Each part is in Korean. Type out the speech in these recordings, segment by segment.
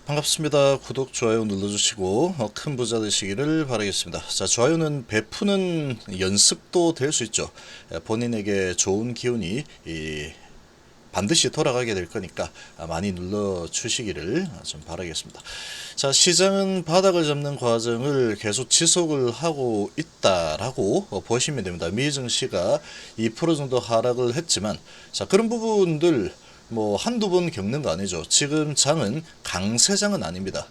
반갑습니다. 구독, 좋아요 눌러주시고 큰 부자 되시기를 바라겠습니다. 자, 좋아요는 베푸는 연습도 될 수 있죠. 본인에게 좋은 기운이 반드시 돌아가게 될 거니까 많이 눌러주시기를 좀 바라겠습니다. 자, 시장은 바닥을 잡는 과정을 계속 지속을 하고 있다라고 보시면 됩니다. 미증시가 2% 정도 하락을 했지만, 자, 그런 부분들 뭐 한두 번 겪는 거 아니죠. 지금 장은 강세장은 아닙니다.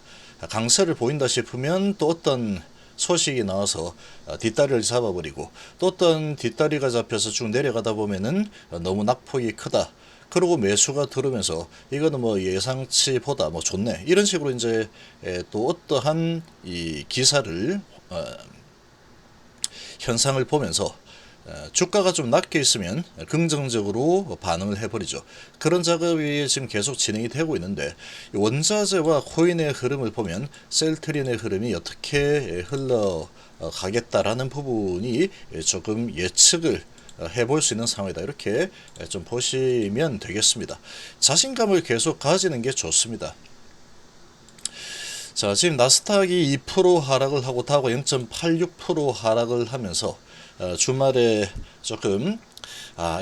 강세를 보인다 싶으면 또 어떤 소식이 나와서 뒷다리를 잡아버리고, 또 어떤 뒷다리가 잡혀서 쭉 내려가다 보면은 너무 낙폭이 크다, 그리고 매수가 들어오면서 이거는 뭐 예상치보다 뭐 좋네, 이런 식으로 이제 또 어떠한 이 기사를 현상을 보면서 주가가 좀 낮게 있으면 긍정적으로 반응을 해버리죠. 그런 작업이 지금 계속 진행이 되고 있는데, 원자재와 코인의 흐름을 보면 셀트린의 흐름이 어떻게 흘러가겠다라는 부분이 조금 예측을 해볼 수 있는 상황이다, 이렇게 좀 보시면 되겠습니다. 자신감을 계속 가지는 게 좋습니다. 자, 지금 나스닥이 2% 하락을 하고 다우가 0.86% 하락을 하면서 주말에 조금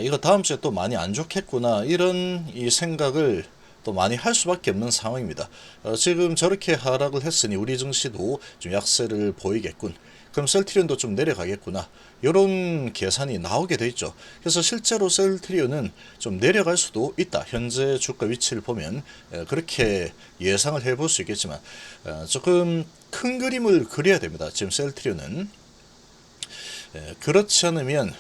이거 다음 주에 또 많이 안 좋겠구나, 이런 이 생각을 또 많이 할 수밖에 없는 상황입니다. 지금 저렇게 하락을 했으니 우리 증시도 좀 약세를 보이겠군, 그럼 셀트리온도 좀 내려가겠구나, 이런 계산이 나오게 돼 있죠. 그래서 실제로 셀트리온은 좀 내려갈 수도 있다, 현재 주가 위치를 보면 그렇게 예상을 해볼 수 있겠지만, 조금 큰 그림을 그려야 됩니다. 지금 셀트리온은 그렇지 않으면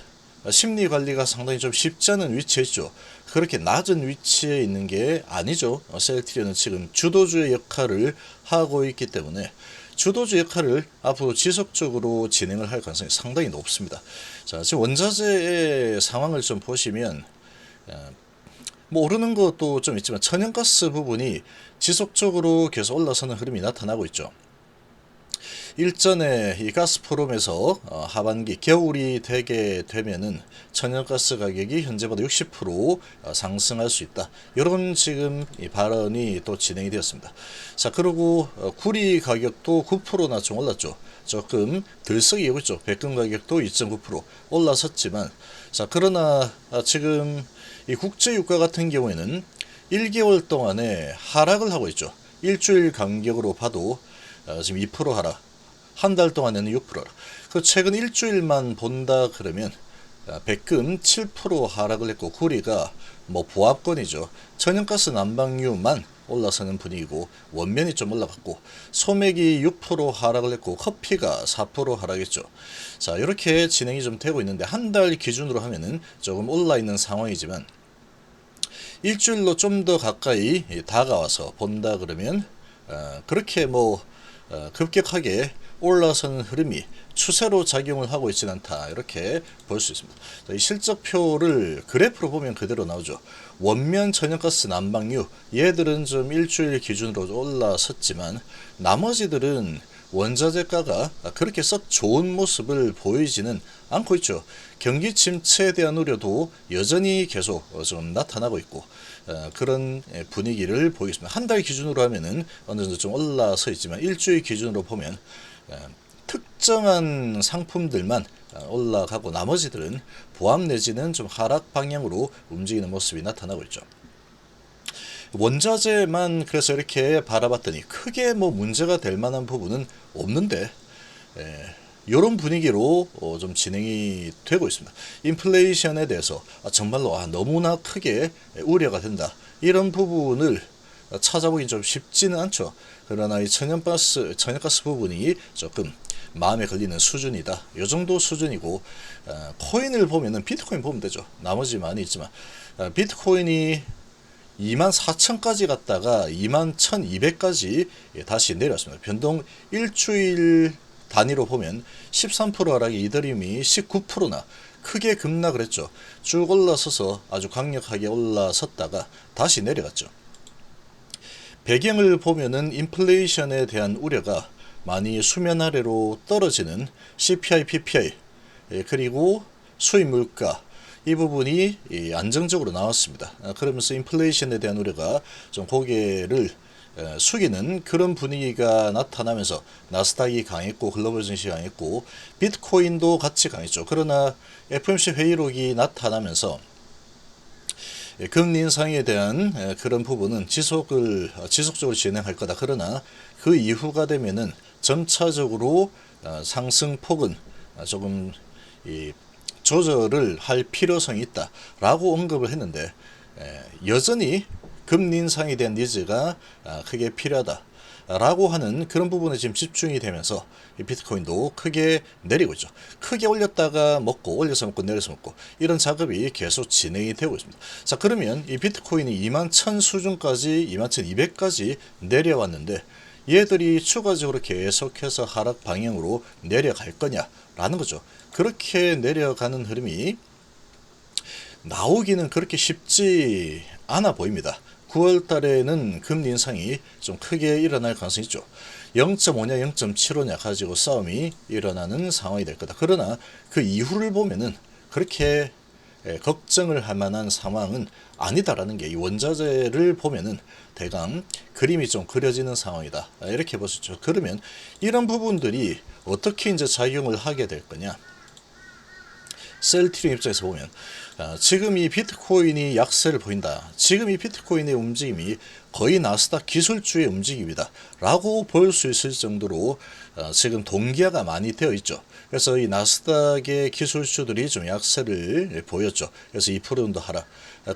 심리 관리가 상당히 좀 쉽지 않은 위치에 있죠. 그렇게 낮은 위치에 있는 게 아니죠. 셀트리온은 지금 주도주의 역할을 하고 있기 때문에 주도주 역할을 앞으로 지속적으로 진행을 할 가능성이 상당히 높습니다. 자, 지금 원자재의 상황을 좀 보시면 뭐 오르는 것도 좀 있지만 천연가스 부분이 지속적으로 계속 올라서는 흐름이 나타나고 있죠. 일전에 이 가스프롬에서 하반기 겨울이 되게 되면은 천연가스 가격이 현재보다 60% 상승할 수 있다, 이런 지금 이 발언이 또 진행이 되었습니다. 자, 그리고 구리 가격도 9%나 좀 올랐죠. 조금 들썩이 오고 있죠. 백금 가격도 2.9% 올라섰지만, 자, 그러나 지금 이 국제유가 같은 경우에는 1개월 동안에 하락을 하고 있죠. 일주일 간격으로 봐도 지금 2% 하락, 한 달 동안에는 6%라. 그 최근 일주일만 본다 그러면 백금 7% 하락을 했고, 구리가 뭐 보합권이죠. 천연가스 난방유만 올라서는 분위기고 원면이 좀 올라갔고, 소맥이 6% 하락을 했고 커피가 4% 하락했죠. 자, 이렇게 진행이 좀 되고 있는데, 한 달 기준으로 하면은 조금 올라 있는 상황이지만 일주일로 좀 더 가까이 다가와서 본다 그러면 그렇게 뭐 급격하게 올라서는 흐름이 추세로 작용을 하고 있지는 않다, 이렇게 볼 수 있습니다. 이 실적표를 그래프로 보면 그대로 나오죠. 원면 천연가스 난방유, 얘들은 좀 일주일 기준으로 올라섰지만 나머지들은 원자재가가 그렇게 썩 좋은 모습을 보이지는 않고 있죠. 경기 침체에 대한 우려도 여전히 계속 좀 나타나고 있고, 그런 분위기를 보이겠습니다. 한 달 기준으로 하면은 어느 정도 좀 올라서 있지만 일주일 기준으로 보면 특정한 상품들만 올라가고 나머지들은 보합 내지는 좀 하락 방향으로 움직이는 모습이 나타나고 있죠. 원자재만 그래서 이렇게 바라봤더니 크게 뭐 문제가 될 만한 부분은 없는데, 이런 분위기로 좀 진행이 되고 있습니다. 인플레이션에 대해서 정말로 너무나 크게 우려가 된다, 이런 부분을 찾아보긴 좀 쉽지는 않죠. 그러나 이 천연가스 부분이 조금 마음에 걸리는 수준이다, 이 정도 수준이고, 코인을 보면은 비트코인 보면 되죠. 나머지 많이 있지만 비트코인이 24,000까지 갔다가 21,200까지 다시 내려왔습니다. 변동 일주일 단위로 보면 13% 하락이 이더리움이 19%나 크게 급락을 했죠. 쭉 올라서서 아주 강력하게 올라섰다가 다시 내려갔죠. 배경을 보면은 인플레이션에 대한 우려가 많이 수면 아래로 떨어지는 CPI, PPI, 그리고 수입 물가, 이 부분이 안정적으로 나왔습니다. 그러면서 인플레이션에 대한 우려가 좀 고개를 숙이는 그런 분위기가 나타나면서 나스닥이 강했고 글로벌 증시 강했고 비트코인도 같이 강했죠. 그러나 FOMC 회의록이 나타나면서 금리 인상에 대한 그런 부분은 지속적으로 진행할 거다. 그러나 그 이후가 되면은 점차적으로 상승폭은 조금 조절을 할 필요성이 있다라고 언급을 했는데 여전히 금리 인상에 대한 니즈가 크게 필요하다라고 하는 그런 부분에 지금 집중이 되면서 비트코인도 크게 내리고 있죠. 크게 올렸다가 먹고 올려서 먹고 내려서 먹고 이런 작업이 계속 진행이 되고 있습니다. 자, 그러면 이 비트코인이 21,000 수준까지 21,200까지 내려왔는데 얘들이 추가적으로 계속해서 하락 방향으로 내려갈 거냐라는 거죠. 그렇게 내려가는 흐름이 나오기는 그렇게 쉽지 않아 보입니다. 9월 달에는 금리 인상이 좀 크게 일어날 가능성이 있죠. 0.5냐 0.75냐 가지고 싸움이 일어나는 상황이 될 거다. 그러나 그 이후를 보면은 그렇게 걱정을 할 만한 상황은 아니다라는 게 이 원자재를 보면은 대강 그림이 좀 그려지는 상황이다. 이렇게 볼 수 있죠. 그러면 이런 부분들이 어떻게 이제 작용을 하게 될 거냐? 셀트리온 입장에서 보면 지금 이 비트코인이 약세를 보인다. 지금 이 비트코인의 움직임이 거의 나스닥 기술주의 움직임이다 라고 볼 수 있을 정도로 지금 동기화가 많이 되어 있죠. 그래서 이 나스닥의 기술주들이 좀 약세를 보였죠. 그래서 2% 정도 하락.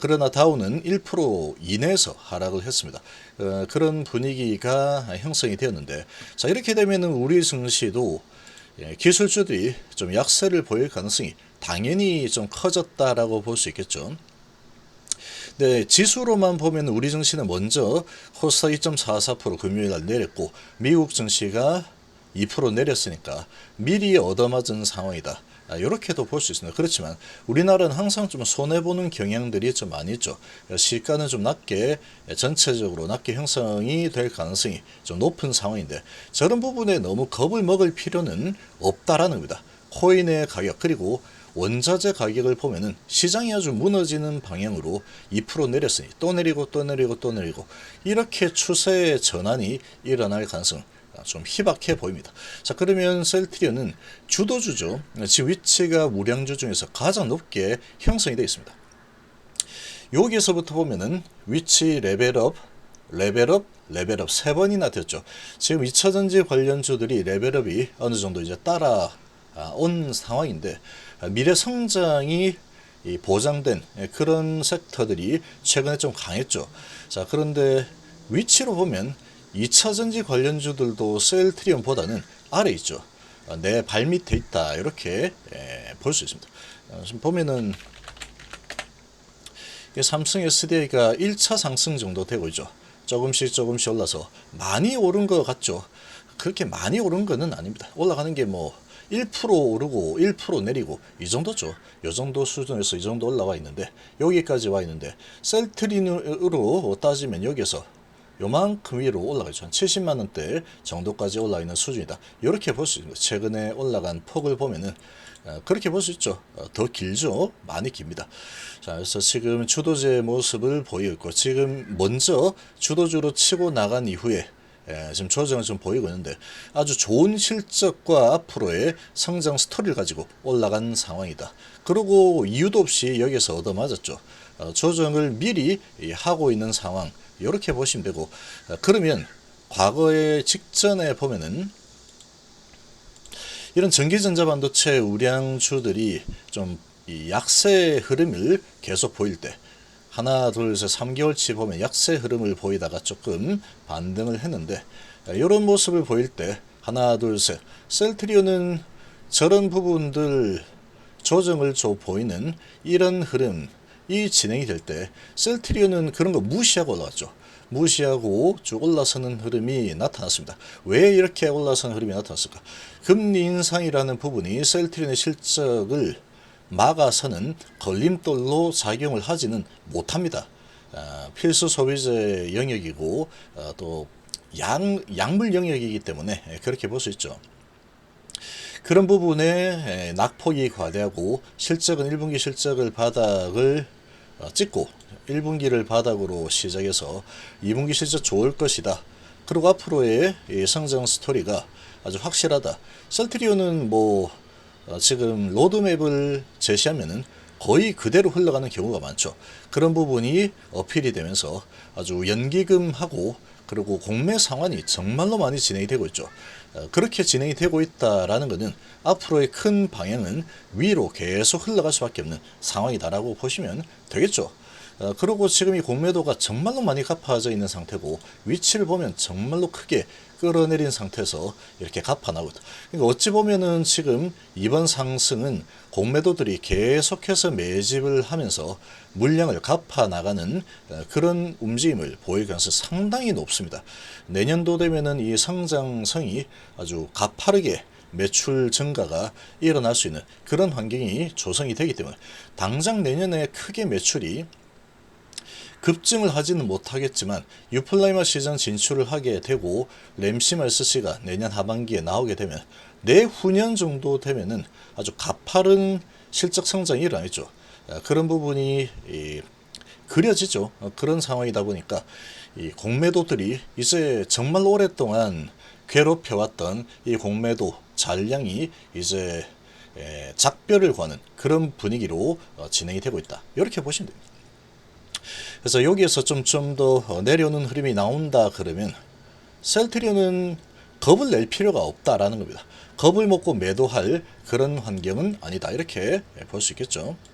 그러나 다우는 1% 이내에서 하락을 했습니다. 그런 분위기가 형성이 되었는데, 자, 이렇게 되면 우리 증시도 기술주들이 좀 약세를 보일 가능성이 당연히 좀 커졌다라고 볼 수 있겠죠. 네, 지수로만 보면 우리 증시는 먼저 코스닥 2.44% 금요일 날 내렸고 미국 증시가 2% 내렸으니까 미리 얻어맞은 상황이다. 이렇게도 볼 수 있습니다. 그렇지만 우리나라는 항상 좀 손해보는 경향들이 좀 많이 있죠. 시가는 좀 낮게 전체적으로 낮게 형성이 될 가능성이 좀 높은 상황인데 저런 부분에 너무 겁을 먹을 필요는 없다라는 겁니다. 코인의 가격 그리고 원자재 가격을 보면은 시장이 아주 무너지는 방향으로 2% 내렸으니 또 내리고 또 내리고 또 내리고 이렇게 추세의 전환이 일어날 가능성 좀 희박해 보입니다. 자, 그러면 셀트리온은 주도주죠. 지금 위치가 무량주 중에서 가장 높게 형성이 되어 있습니다. 여기에서부터 보면은 위치 레벨업 세 번이나 됐죠. 지금 2차전지 관련주들이 레벨업이 어느 정도 이제 따라온 상황인데 미래 성장이 보장된 그런 섹터들이 최근에 좀 강했죠. 자, 그런데 위치로 보면 2차전지 관련주들도 셀트리온보다는 아래 있죠. 내 발밑에 있다 이렇게 볼 수 있습니다. 지금 보면은 삼성 SDI가 1차 상승 정도 되고 있죠. 조금씩 올라서 많이 오른 것 같죠. 그렇게 많이 오른 거는 아닙니다. 올라가는 게 뭐 1% 오르고 1% 내리고 이 정도죠. 이 정도 수준에서 이 정도 올라와 있는데 여기까지 와 있는데 셀트리온으로 따지면 여기서 요만큼 위로 올라가 있죠. 한 70만 원대 정도까지 올라 있는 수준이다. 이렇게 볼 수 있습니다. 최근에 올라간 폭을 보면은 그렇게 볼 수 있죠. 더 길죠. 많이 깁니다. 자, 그래서 지금 주도주의 모습을 보이고 있고 지금 먼저 주도주로 치고 나간 이후에 지금 조정을 좀 보이고 있는데 아주 좋은 실적과 앞으로의 성장 스토리를 가지고 올라간 상황이다. 그리고 이유도 없이 여기서 얻어맞았죠. 조정을 미리 하고 있는 상황 이렇게 보시면 되고 그러면 과거에 직전에 보면은 이런 전기전자 반도체 우량주들이 좀 이 약세 흐름을 계속 보일 때 하나 둘셋 3개월치 보면 약세 흐름을 보이다가 조금 반등을 했는데 이런 모습을 보일 때 하나 둘셋 셀트리온은 저런 부분들 조정을 보이는 이런 흐름이 진행이 될 때 셀트리온은 그런 거 무시하고 올라왔죠. 무시하고 쭉 올라서는 흐름이 나타났습니다. 왜 이렇게 올라서는 흐름이 나타났을까? 금리 인상이라는 부분이 셀트리온의 실적을 막아서는 걸림돌로 작용을 하지는 못합니다. 필수 소비재 영역이고 또 약물 영역이기 때문에 그렇게 볼 수 있죠. 그런 부분에 낙폭이 과대하고 실적은 1분기 실적을 바닥을 찍고 1분기를 바닥으로 시작해서 2분기 실적 좋을 것이다. 그리고 앞으로의 이 성장 스토리가 아주 확실하다. 셀트리온은 뭐 지금 로드맵을 제시하면은 거의 그대로 흘러가는 경우가 많죠. 그런 부분이 어필이 되면서 아주 연기금하고 그리고 공매 상환이 정말로 많이 진행이 되고 있죠. 그렇게 진행이 되고 있다라는 것은 앞으로의 큰 방향은 위로 계속 흘러갈 수밖에 없는 상황이다라고 보시면 되겠죠. 그리고 지금 이 공매도가 정말로 많이 가파져 있는 상태고 위치를 보면 정말로 크게 끌어내린 상태에서 이렇게 가파나고 있다. 그러니까 어찌 보면은 지금 이번 상승은 공매도들이 계속해서 매집을 하면서 물량을 갚아 나가는 그런 움직임을 보일 가능성이 상당히 높습니다. 내년도 되면은 이 성장성이 아주 가파르게 매출 증가가 일어날 수 있는 그런 환경이 조성이 되기 때문에 당장 내년에 크게 매출이 급증을 하지는 못하겠지만 유플라이마 시장 진출을 하게 되고 램시말스씨가 내년 하반기에 나오게 되면 내후년 정도 되면은 아주 가파른 실적 성장이 일어나겠죠. 그런 부분이 그려지죠. 그런 상황이다 보니까 이 공매도들이 이제 정말 오랫동안 괴롭혀왔던 이 공매도 잔량이 이제 작별을 거는 그런 분위기로 진행이 되고 있다. 이렇게 보시면 됩니다. 그래서 여기에서 좀 더 내려오는 흐름이 나온다 그러면 셀트리온은 겁을 낼 필요가 없다라는 겁니다. 겁을 먹고 매도할 그런 환경은 아니다. 이렇게 볼 수 있겠죠.